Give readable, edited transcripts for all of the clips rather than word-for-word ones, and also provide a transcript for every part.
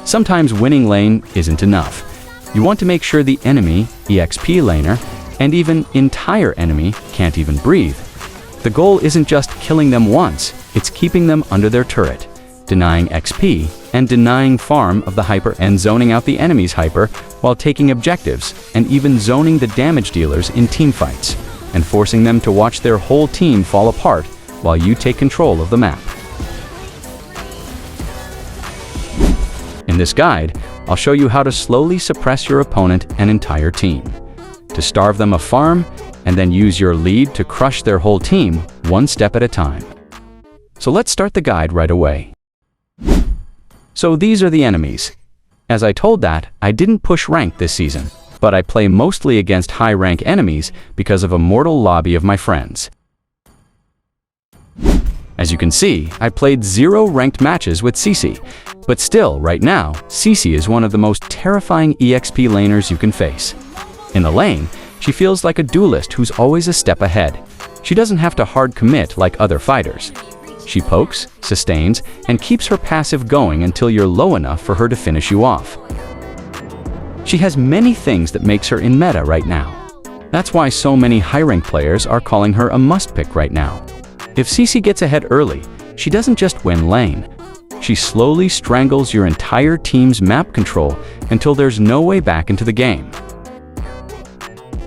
Sometimes winning lane isn't enough. You want to make sure the enemy, EXP laner, and even entire enemy can't even breathe. The goal isn't just killing them once, it's keeping them under their turret, denying XP, and denying farm of the hyper and zoning out the enemy's hyper while taking objectives, and even zoning the damage dealers in teamfights, and forcing them to watch their whole team fall apart while you take control of the map. In this guide, I'll show you how to slowly suppress your opponent and entire team, to starve them of farm, and then use your lead to crush their whole team one step at a time. So let's start the guide right away. So these are the enemies. As I told that, I didn't push rank this season, but I play mostly against high-rank enemies because of a mortal lobby of my friends. As you can see, I played 0 ranked matches with Cici, but still, right now, Cici is one of the most terrifying EXP laners you can face. In the lane, she feels like a duelist who's always a step ahead. She doesn't have to hard commit like other fighters. She pokes, sustains, and keeps her passive going until you're low enough for her to finish you off. She has many things that makes her in meta right now. That's why so many high-rank players are calling her a must-pick right now. If Cici gets ahead early, she doesn't just win lane. She slowly strangles your entire team's map control until there's no way back into the game.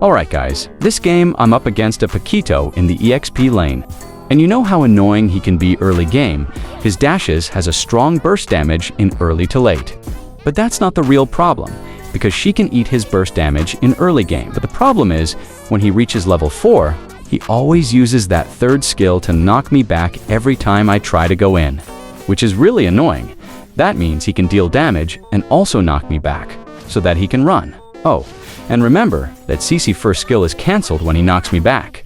Alright guys, this game I'm up against a Paquito in the EXP lane. And you know how annoying he can be early game. His dashes has a strong burst damage in early to late. But that's not the real problem, because she can eat his burst damage in early game. But the problem is, when he reaches level 4, he always uses that third skill to knock me back every time I try to go in, which is really annoying. That means he can deal damage and also knock me back, so that he can run. Oh, and remember that Cici first skill is cancelled when he knocks me back.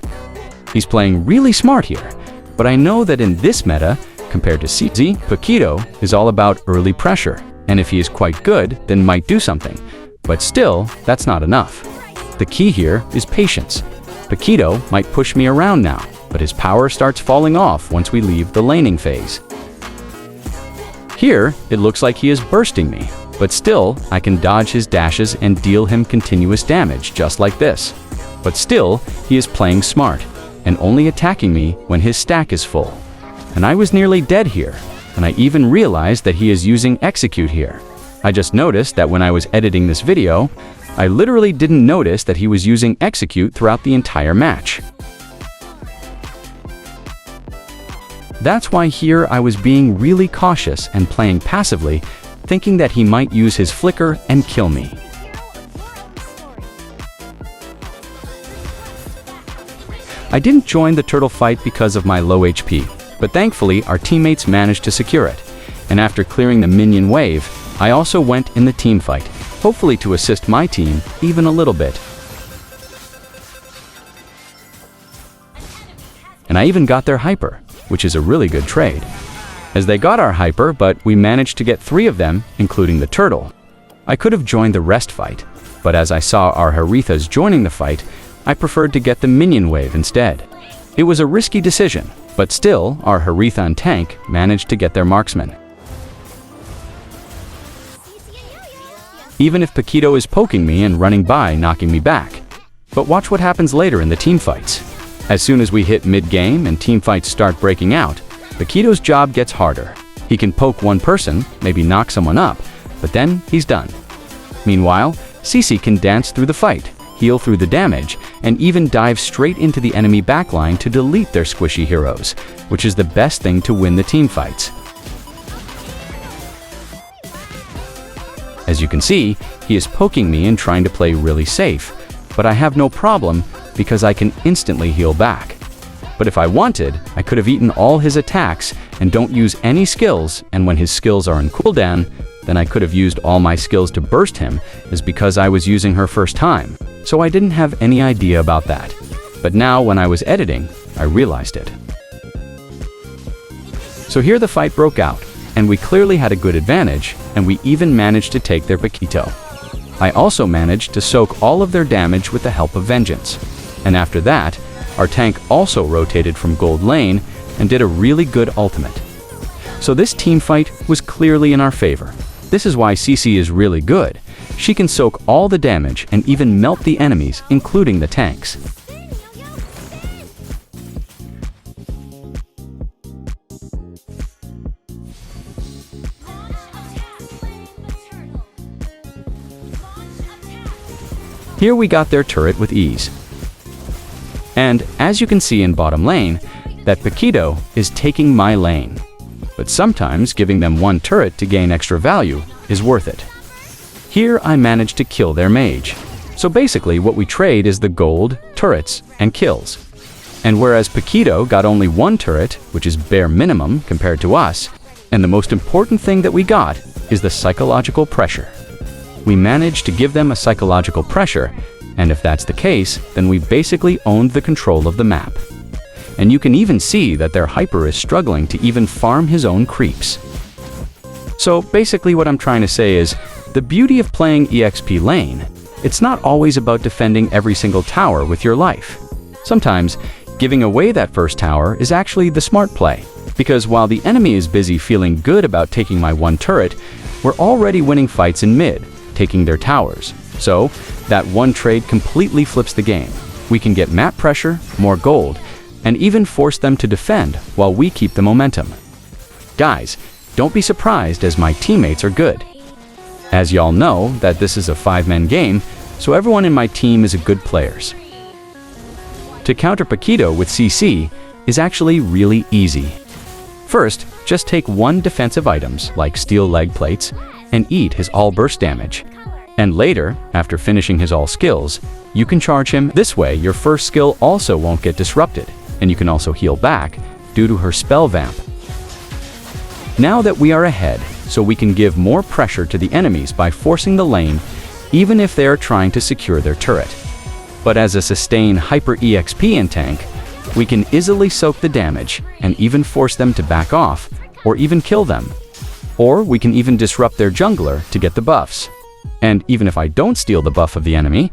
He's playing really smart here, but I know that in this meta, compared to Cici, Paquito is all about early pressure, and if he is quite good, then might do something. But still, that's not enough. The key here is patience. Paquito might push me around now, but his power starts falling off once we leave the laning phase. Here, it looks like he is bursting me, but still, I can dodge his dashes and deal him continuous damage just like this. But still, he is playing smart, and only attacking me when his stack is full. And I was nearly dead here, and I even realized that he is using Execute here. I just noticed that when I was editing this video, I literally didn't notice that he was using Execute throughout the entire match. That's why here I was being really cautious and playing passively, thinking that he might use his flicker and kill me. I didn't join the turtle fight because of my low HP, but thankfully our teammates managed to secure it. And after clearing the minion wave, I also went in the team fight, hopefully to assist my team even a little bit. And I even got their hyper, which is a really good trade. As they got our hyper, but we managed to get 3 of them, including the turtle. I could have joined the rest fight, but as I saw our Harithas joining the fight, I preferred to get the minion wave instead. It was a risky decision, but still, our Haritha and tank managed to get their marksman. Even if Paquito is poking me and running by, knocking me back. But watch what happens later in the teamfights. As soon as we hit mid-game and teamfights start breaking out, Paquito's job gets harder. He can poke one person, maybe knock someone up, but then he's done. Meanwhile, Cici can dance through the fight, heal through the damage, and even dive straight into the enemy backline to delete their squishy heroes, which is the best thing to win the teamfights. As you can see, he is poking me and trying to play really safe, but I have no problem because I can instantly heal back. But if I wanted, I could have eaten all his attacks and don't use any skills, and when his skills are on cooldown, then I could have used all my skills to burst him, is because I was using her first time, so I didn't have any idea about that. But now when I was editing, I realized it. So here the fight broke out, and we clearly had a good advantage, and we even managed to take their Paquito. I also managed to soak all of their damage with the help of Vengeance. And after that, our tank also rotated from gold lane and did a really good ultimate. So this team fight was clearly in our favor. This is why CC is really good. She can soak all the damage and even melt the enemies, including the tanks. Here we got their turret with ease. And as you can see in bottom lane, that Paquito is taking my lane. But sometimes giving them one turret to gain extra value is worth it. Here I managed to kill their mage. So basically what we trade is the gold, turrets, and kills. And whereas Paquito got only one turret, which is bare minimum compared to us, and the most important thing that we got is the psychological pressure. We managed to give them a psychological pressure, and if that's the case, then we basically owned the control of the map. And you can even see that their hyper is struggling to even farm his own creeps. So basically what I'm trying to say is, the beauty of playing EXP lane, it's not always about defending every single tower with your life. Sometimes, giving away that first tower is actually the smart play, because while the enemy is busy feeling good about taking my one turret, we're already winning fights in mid, taking their towers. So, that one trade completely flips the game. We can get map pressure, more gold, and even force them to defend while we keep the momentum. Guys, don't be surprised as my teammates are good. As y'all know that this is a 5-man game, so everyone in my team is a good players. To counter Paquito with CC is actually really easy. First, just take one defensive items like steel leg plates and eat his all burst damage. And later, after finishing his all skills, you can charge him. This way, your first skill also won't get disrupted, and you can also heal back due to her spell vamp. Now that we are ahead, so we can give more pressure to the enemies by forcing the lane, even if they are trying to secure their turret. But as a sustained hyper EXP in tank, we can easily soak the damage and even force them to back off or even kill them. Or we can even disrupt their jungler to get the buffs. And even if I don't steal the buff of the enemy,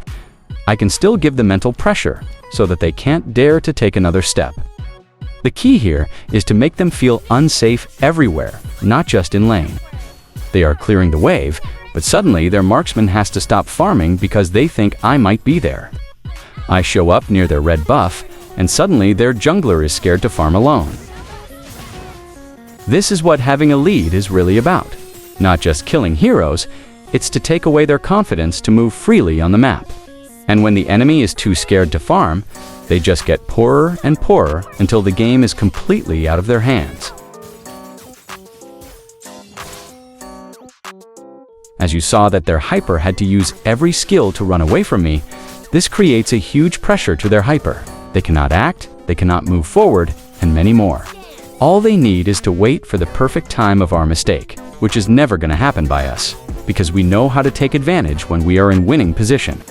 I can still give the mental pressure so that they can't dare to take another step. The key here is to make them feel unsafe everywhere, not just in lane. They are clearing the wave, but suddenly their marksman has to stop farming because they think I might be there. I show up near their red buff, and suddenly their jungler is scared to farm alone. This is what having a lead is really about. Not just killing heroes, it's to take away their confidence to move freely on the map. And when the enemy is too scared to farm, they just get poorer and poorer until the game is completely out of their hands. As you saw that their hyper had to use every skill to run away from me, this creates a huge pressure to their hyper. They cannot act, they cannot move forward, and many more. All they need is to wait for the perfect time of our mistake, which is never going to happen by us, because we know how to take advantage when we are in winning position.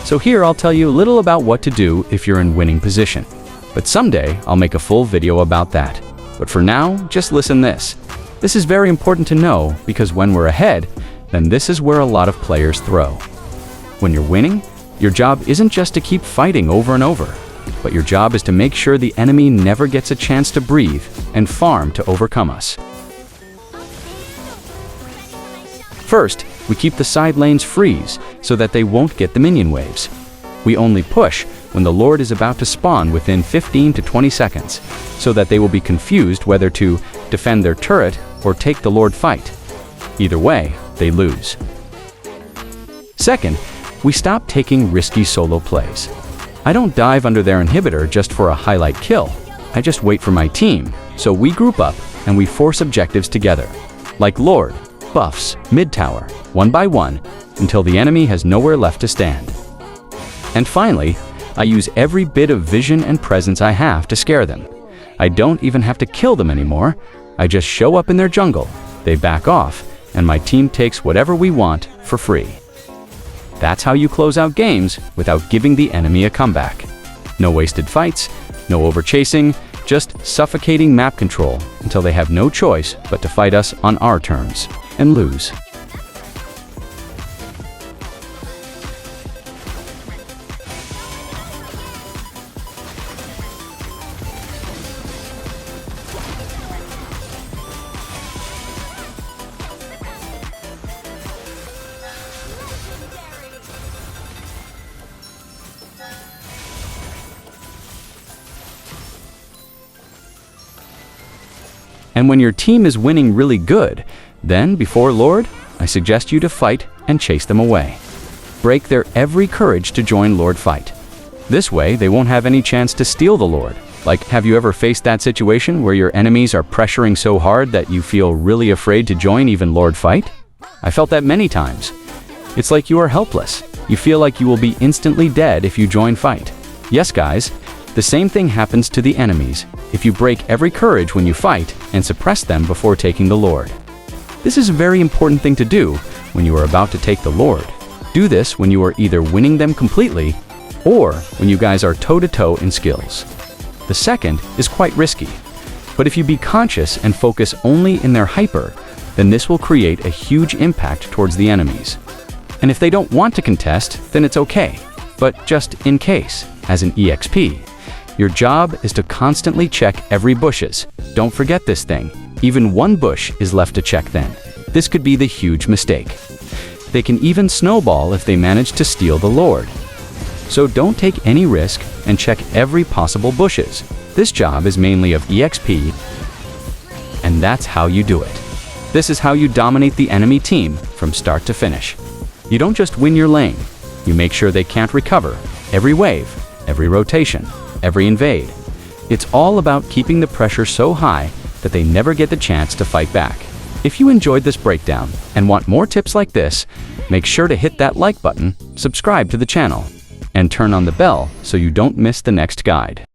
So here I'll tell you a little about what to do if you're in winning position. But someday I'll make a full video about that. But for now, just listen this. This is very important to know because when we're ahead, then this is where a lot of players throw. When you're winning, your job isn't just to keep fighting over and over, but your job is to make sure the enemy never gets a chance to breathe and farm to overcome us. First, we keep the side lanes freeze so that they won't get the minion waves. We only push when the Lord is about to spawn within 15 to 20 seconds, so that they will be confused whether to defend their turret or take the Lord fight. Either way, they lose. Second, we stop taking risky solo plays. I don't dive under their inhibitor just for a highlight kill. I just wait for my team, so we group up and we force objectives together, like Lord, buffs, mid tower, one by one, until the enemy has nowhere left to stand. And finally, I use every bit of vision and presence I have to scare them. I don't even have to kill them anymore. I just show up in their jungle, they back off, and my team takes whatever we want for free. That's how you close out games without giving the enemy a comeback. No wasted fights, no overchasing, just suffocating map control until they have no choice but to fight us on our terms and lose. And when your team is winning really good, then before Lord, I suggest you to fight and chase them away. Break their every courage to join Lord fight. This way, they won't have any chance to steal the Lord. Like, have you ever faced that situation where your enemies are pressuring so hard that you feel really afraid to join even Lord fight? I felt that many times. It's like you are helpless. You feel like you will be instantly dead if you join fight. Yes, guys, the same thing happens to the enemies if you break every courage when you fight and suppress them before taking the Lord. This is a very important thing to do when you are about to take the Lord. Do this when you are either winning them completely or when you guys are toe-to-toe in skills. The second is quite risky, but if you be conscious and focus only in their hyper, then this will create a huge impact towards the enemies. And if they don't want to contest, then it's okay. But just in case, as an EXP, your job is to constantly check every bushes. Don't forget this thing. Even one bush is left to check then. This could be the huge mistake. They can even snowball if they manage to steal the Lord. So don't take any risk and check every possible bushes. This job is mainly of EXP, and that's how you do it. This is how you dominate the enemy team from start to finish. You don't just win your lane, you make sure they can't recover every wave, every rotation, every invade. It's all about keeping the pressure so high that they never get the chance to fight back. If you enjoyed this breakdown and want more tips like this, make sure to hit that like button, subscribe to the channel, and turn on the bell so you don't miss the next guide.